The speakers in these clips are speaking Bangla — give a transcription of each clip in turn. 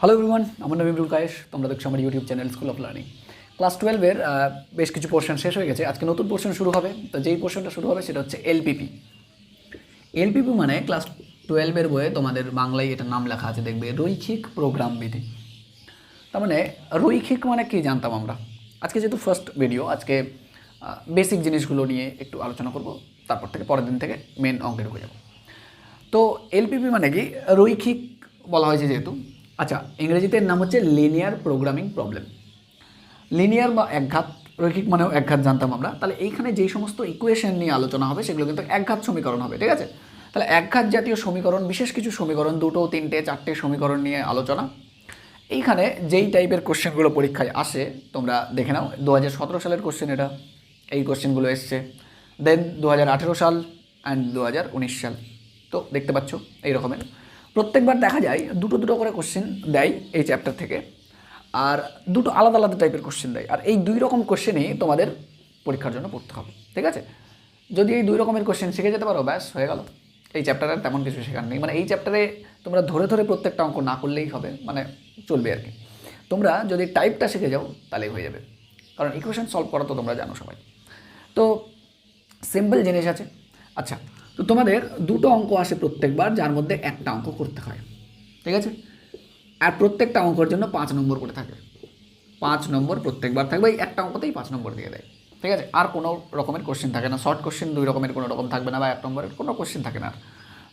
হ্যালো এভরিওয়ান, আমার নাম imrul কায়েশ। তোমরা দেখছো আমার YouTube channel school of learning. Class 12-এর বেশ কিছু পোর্শন শেষ হয়ে গেছে। আজকে নতুন পোর্শন শুরু হবে। তো যেই পোর্শনটা শুরু হবে সেটা হচ্ছে এলপিপি। এলপিপি মানে ক্লাস 12-এর বইয়ে তোমাদের বাংলায় এটা নাম লেখা আছে, দেখবে রৈখিক প্রোগ্রাম বিধি। তার মানে রৈখিক মানে কি জানতাম আমরা। আজকে যেহেতু ফার্স্ট ভিডিও, আজকে বেসিক জিনিসগুলো নিয়ে একটু আলোচনা করব, তারপর থেকে পরের দিন থেকে মেন অঙ্কে ঢুকে যাব। তো এলপিপি মানে কি রৈখিক বলা হয়েছে যেহেতু, আচ্ছা ইংরেজিতে এর নাম হচ্ছে লিনিয়ার প্রোগ্রামিং প্রবলেম। লিনিয়ার বা একঘাত, রৈখিক মানেও একঘাত জানতাম আমরা। তাহলে এইখানে যেই সমস্ত ইকুয়েশন নিয়ে আলোচনা হবে সেগুলো কিন্তু একঘাত সমীকরণ হবে, ঠিক আছে। তাহলে একঘাত জাতীয় সমীকরণ, বিশেষ কিছু সমীকরণ, দুটো তিনটে চারটে সমীকরণ নিয়ে আলোচনা। এইখানে যেই টাইপের কোশ্চেনগুলো পরীক্ষায় আসে তোমরা দেখে নাও। 2017 সালের কোশ্চেন এটা, এই কোশ্চেনগুলো এসছে। দেন 2018 সাল অ্যান্ড 2019 সাল। তো দেখতে পাচ্ছ এই রকমের প্রত্যেকবার দেখা যায় দুটো দুটো করে কোশ্চেন দেয় এই চ্যাপ্টার থেকে, আর দুটো আলাদা আলাদা টাইপের কোশ্চেন দেয়। আর এই দুই রকম কোশ্চেনই তোমাদের পরীক্ষার জন্য পড়তে হবে, ঠিক আছে। যদি এই দুই রকমের কোশ্চেন শিখে যেতে পারো, ব্যাস হয়ে গেল। এই চ্যাপ্টারে তেমন কিছু শেখার নেই, মানে এই চ্যাপ্টারে তোমরা ধরে ধরে প্রত্যেকটা অঙ্ক না করলেই হবে, মানে চলবে আর কি। তোমরা যদি টাইপটা শিখে যাও তাহলেই হয়ে যাবে, কারণ ইকুয়েশন সলভ করা তো তোমরা জানো সবাই। তো সিম্পল জিনিস আছে। আচ্ছা, তো তোমাদের দুটো অঙ্ক আসে প্রত্যেকবার, যার মধ্যে একটা অঙ্ক করতে হয়, ঠিক আছে। আর প্রত্যেকটা অঙ্কের জন্য 5 নম্বর করে থাকে। 5 নম্বর প্রত্যেকবার থাকবে, এই একটা অঙ্কতেই 5 নম্বর দিয়ে দেয়, ঠিক আছে। আর কোনো রকমের কোশ্চেন থাকে না, শর্ট কোশ্চেন দুই রকমের কোনো রকম থাকবে না, বা 1 নম্বরের কোনো কোশ্চেন থাকে না।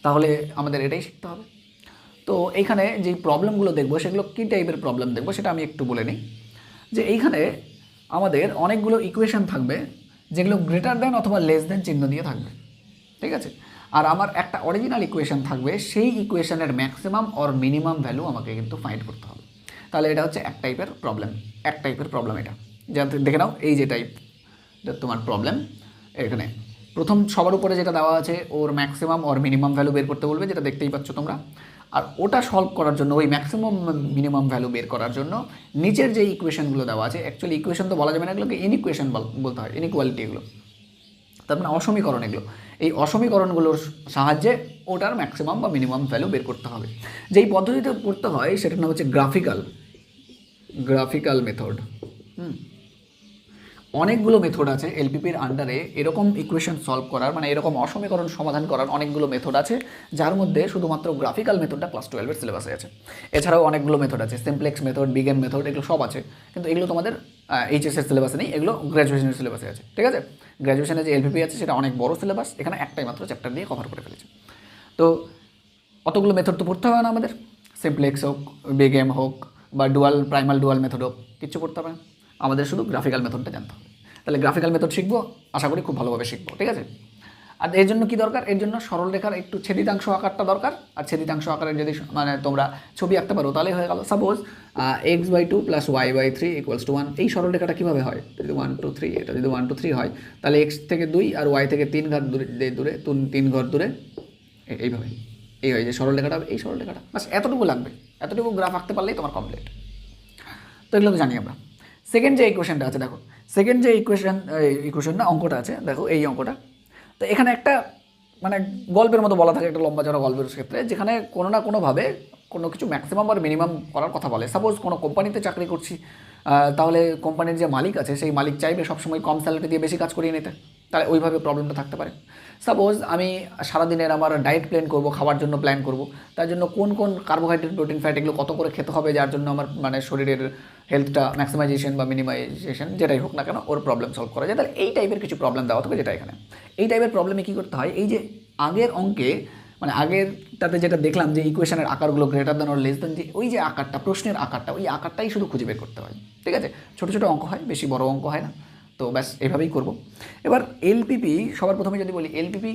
তাহলে আমাদের এটাই শিখতে হবে। তো এইখানে যেই প্রবলেমগুলো দেখবো সেগুলো কী টাইপের প্রবলেম দেখবো সেটা আমি একটু বলে নিই। যে এইখানে আমাদের অনেকগুলো ইকুয়েশন থাকবে যেগুলো গ্রেটার দেন অথবা লেস দেন চিহ্ন দিয়ে থাকবে, ঠিক আছে। আর আমার একটা অরিজিনাল ইকুয়েশন থাকবে, সেই ইকুয়েশনের ম্যাক্সিমাম অর মিনিমাম ভ্যালু আমাকে কিন্তু ফাইন্ড করতে হবে। তাহলে এটা হচ্ছে এক টাইপের প্রবলেম এটা। যাতে দেখে নাও, এই যে টাইপ তোমার প্রবলেম, এখানে প্রথম সবার উপরে যেটা দেওয়া আছে ওর ম্যাক্সিমাম অর মিনিমাম ভ্যালু বের করতে বলবে, যেটা দেখতেই পাচ্ছ তোমরা। আর ওটা সলভ করার জন্য, ওই ম্যাক্সিমাম মিনিমাম ভ্যালু বের করার জন্য নিচের যে ইকুয়েশনগুলো দেওয়া আছে, অ্যাকচুয়ালি ইকুয়েশন তো বলা যাবে না, এগুলোকে ইনইকুয়েশন বলতে হয়, ইনইকুয়ালিটি এগুলো, তার মানে অসমীকরণ এগুলো। এই অসমীকরণগুলোর সাহায্যে ওটার ম্যাক্সিমাম বা মিনিমাম ভ্যালু বের করতে হবে। যেই পদ্ধতিতে করতে হয় সেটার নাম হচ্ছে গ্রাফিক্যাল মেথড। অনেকগুলো মেথড আছে এলপিপির আন্ডারে এরকম ইকুয়েশন সলভ করার, মানে এরকম অসমীকরণ সমাধান করার অনেকগুলো মেথড আছে, যার মধ্যে শুধুমাত্র গ্রাফিক্যাল মেথডটা ক্লাস 12-এর সিলেবাসে আছে। এছাড়াও অনেকগুলো মেথড আছে, সিমপ্লেক্স মেথড, বিগেন মেথড, এগুলো সব আছে, কিন্তু এগুলো তোমাদের এইচএসের সিলেবাসে নেই, এগুলো গ্র্যাজুয়েশনের সিলেবাসে আছে, ঠিক আছে। গ্র্যাজুয়েশনে যে এলপিপি আছে সেটা অনেক বড় সিলেবাস, এখানে একটাই মাত্র চ্যাপ্টার দিয়ে কভার করে ফেলেছে। তো অতগুলো মেথড তো পড়তে হবে না আমাদের, সিমপ্লেক্স হোক, বিগেম হোক, বা প্রাইমাল ডুয়াল মেথড হোক, কিচ্ছু পড়তে হবে না, আমাদের শুধু গ্রাফিক্যাল মেথডটা জানতে হবে। তাহলে গ্রাফিক্যাল মেথড শিখবো, আশা করি খুব ভালোভাবে শিখবো, ঠিক আছে। আর এর জন্য কী দরকার, এর জন্য সরল রেখার একটু ছেদিতাংশ আকারটা দরকার। আর ছেদিতাংশ আকারের যদি মানে তোমরা ছবি আঁকতে পারো তাহলেই হয়ে গেল। সাপোজ x/2 + y/3 = 1, এই সরল রেখাটা কীভাবে হয়, যদি 1 2 3, এটা যদি 1 2 3 হয়, তাহলে x থেকে 2 আর y থেকে 3 ঘর দূরে 3 ঘর দূরে এইভাবে এই হয় যে সরল রেখাটা, এই সরল রেখাটা, বাস এতটুকু লাগবে। এতটুকু গ্রাফ আঁকতে পারলেই তোমার কমপ্লিট। তো এগুলো তো জানি আমরা। সেকেন্ড যে ইকুয়েশনটা আছে দেখো, সেকেন্ড যে ইকুয়েশন না অঙ্কটা আছে দেখো, এই অঙ্কটা। তো এখানে একটা মানে গল্পের মতো বলা থাকে, একটা লম্বা চড়া গল্পের ক্ষেত্রে, যেখানে কোনো না কোনোভাবে কোনো কিছু ম্যাক্সিমাম আর মিনিমাম করার কথা বলে। সাপোজ কোনো কোম্পানিতে চাকরি করছি, তাহলে কোম্পানির যে মালিক আছে সেই মালিক চাইবে সবসময় কম স্যালারি দিয়ে বেশি কাজ করিয়ে নিতে, তাহলে ওইভাবে প্রবলেমটা থাকতে পারে। সাপোজ আমি সারাদিনের আমার ডায়েট প্ল্যান করব, খাবার জন্য প্ল্যান করব, তার জন্য কোন কোন কার্বোহাইড্রেট, প্রোটিন, ফ্যাট এগুলো কত করে খেতে হবে, যার জন্য আমার মানে শরীরের হেলথটা ম্যাক্সিমাইজেশন বা মিনিমাইজেশন যেটাই হোক না কেন ওর প্রবলেম সলভ করা যায়। তাহলে এই টাইপের কিছু প্রবলেম দেওয়া থাকে, যেটা এখানে এই টাইপের প্রবলেমে কী করতে হয়, এই যে আগের অঙ্কে মানে আগেরটাতে যেটা দেখলাম যে ইকুয়েশনের আকারগুলো greater than or less than, যে ওই যে আকারটা, প্রশ্নের আকারটা, ওই আকারটাই শুধু খুঁজে বের করতে হয়, ঠিক আছে। ছোটো ছোটো অঙ্ক হয়, বেশি বড় অঙ্ক হয় না। তো ব্যাস এভাবেই করব। এবার এলপিপি, সবার প্রথমে যদি বলি এলপিপি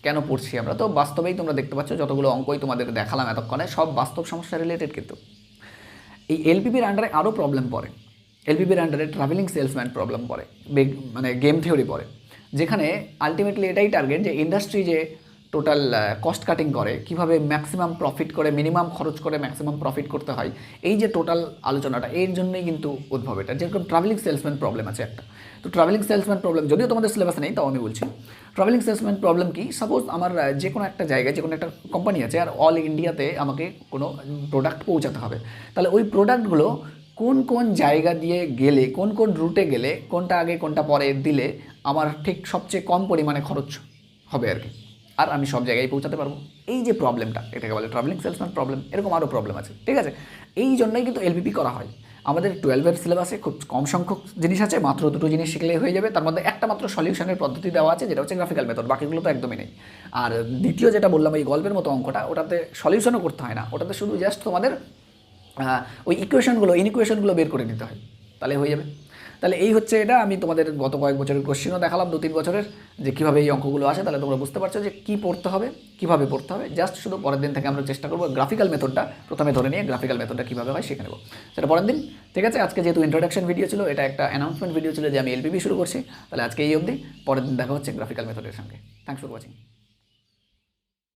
কেন পড়ছি আমরা, তো বাস্তবেই তোমরা দেখতে পাচ্ছ যতগুলো অঙ্কই তোমাদের দেখালাম এতক্ষণে সব বাস্তব সমস্যা রিলেটেড। কিন্তু এই এলপিপির আন্ডারে আরও প্রবলেম পড়ে, এলপিপির আন্ডারে ট্রাভেলিং সেলসম্যান প্রবলেম পড়ে, মানে গেম থিওরি পড়ে, যেখানে আলটিমেটলি এটাই টার্গেট যে ইন্ডাস্ট্রি যে টোটাল কস্ট কাটিং করে, কিভাবে ম্যাক্সিমাম প্রফিট করে, মিনিমাম খরচ করে ম্যাক্সিমাম প্রফিট করতে হয়, এই যে টোটাল আলোচনাটা এর জন্যই কিন্তু উদ্ভব এটা। যেরকম ট্রাভেলিং সেলসম্যান প্রবলেম আছে একটা, তো ট্রাভেলিং সেলসম্যান প্রবলেম যদিও তোমাদের সিলেবাসে নেই তাও আমি বলছি। ট্রাভেলিং সেলসম্যান প্রবলেম কি, সাপোজ আমার যে কোনো একটা জায়গায় যে কোনো একটা কোম্পানি আছে আর অল ইন্ডিয়াতে আমাকে কোনো প্রোডাক্ট পৌঁছাতে হবে, তাহলে ওই প্রোডাক্টগুলো কোন কোন জায়গা দিয়ে গেলে, কোন কোন রুটে গেলে, কোনটা আগে কোনটা পরে দিলে আমার ঠিক সবচেয়ে কম পরিমাণে খরচ হবে আর কি, আর আমি সব জায়গায় পৌঁছাতে পারবো। এই যে প্রবলেমটা, এটাকে বলে ট্রাভেলিং সেলসম্যান প্রবলেম। এরকম আরও প্রবলেম আছে, ঠিক আছে। এই জন্যই কিন্তু এলপিপি করা হয়। আমাদের 12-এর সিলেবাসে খুব কম সংখ্যক জিনিস আছে, মাত্র 2টো জিনিস শিখলেই হয়ে যাবে। তার মধ্যে একটা মাত্র সলিউশনের পদ্ধতি দেওয়া আছে, যেটা হচ্ছে গ্রাফিক্যাল মেথড, বাকিগুলো তো একদমই নেই। আর দ্বিতীয় যেটা বললাম এই গল্পের মতো অঙ্কটা, ওটাতে সলিউশনও করতে হয় না, ওটাতে শুধু জাস্ট তোমাদের ওই ইনইকুয়েশনগুলো বের করে নিতে হয়, তাহলে হয়ে যাবে। তাহলে এই হচ্ছে এটা, আমি তোমাদের গত কয়েক বছরের কোশ্চেনও দেখালাম, 2-3 বছরের, যে কীভাবে এই অঙ্কগুলো আসে। তাহলে তোমরা বুঝতে পারছো যে কী পড়তে হবে, কীভাবে পড়তে হবে। জাস্ট শুধু পরের দিন থেকে আমরা চেষ্টা করবো গ্রাফিক্যাল মেথডটা প্রথমে ধরে নিয়ে গ্রাফিক্যাল মেথডটা কীভাবে হয় শিখে নেবো, সেটা পরের দিন, ঠিক আছে। আজকে যেহেতু ইন্ট্রোডাকশন ভিডিও ছিল, এটা একটা অ্যানাউন্সমেন্ট ভিডিও ছিল যে আমি এলপিপি শুরু করছি, তাহলে আজকে এই অবধি। পরের দিন দেখা হচ্ছে গ্রাফিক্যাল মেথডের সঙ্গে। Thanks for watching.